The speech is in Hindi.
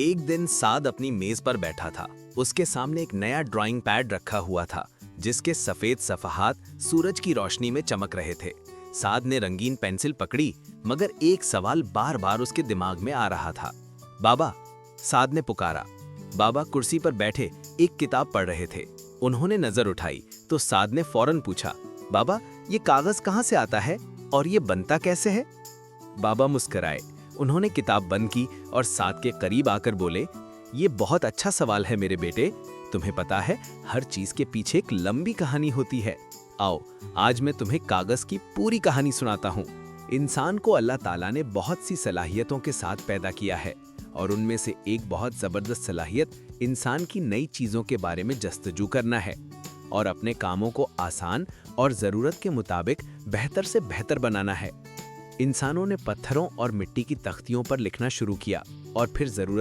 एक दिन साद अपनी मेज पर बैठा था। उसके सामने एक नया ड्राइंग पैड रखा हुआ था, जिसके सफेद सफ़हात सूरज की रोशनी में चमक रहे थे। साद ने रंगीन पेंसिल पकड़ी, मगर एक सवाल बार बार उसके दिमाग में आ रहा था। बाबा, साद ने पुकारा। बाबा कुर्सी पर बैठे एक किताब पढ़ रहे थे। उन्होंने नजर उठाई तो साद ने फौरन पूछा, बाबा, ये कागज कहाँ से आता है और ये बनता कैसे है? बाबा मुस्कुराए। उन्होंने किताब बंद की और साद के करीब आकर बोले, ये बहुत अच्छा सवाल है मेरे बेटे। तुम्हें पता है, हर चीज के पीछे एक लंबी कहानी होती है। आओ, आज मैं तुम्हें कागज की पूरी कहानी सुनाता हूँ। इंसान को अल्लाह ताला ने बहुत सी सलाहियतों के साथ पैदा किया है, और उनमें से एक बहुत जबरदस्त सलाहियत इंसान की नई चीजों के बारे में जस्तजू करना है और अपने कामों को आसान और जरूरत के मुताबिक बेहतर से बेहतर बनाना है। इंसानों ने पत्थरों और मिट्टी की तख्तियों पर लिखना शुरू किया और फिर जरूरत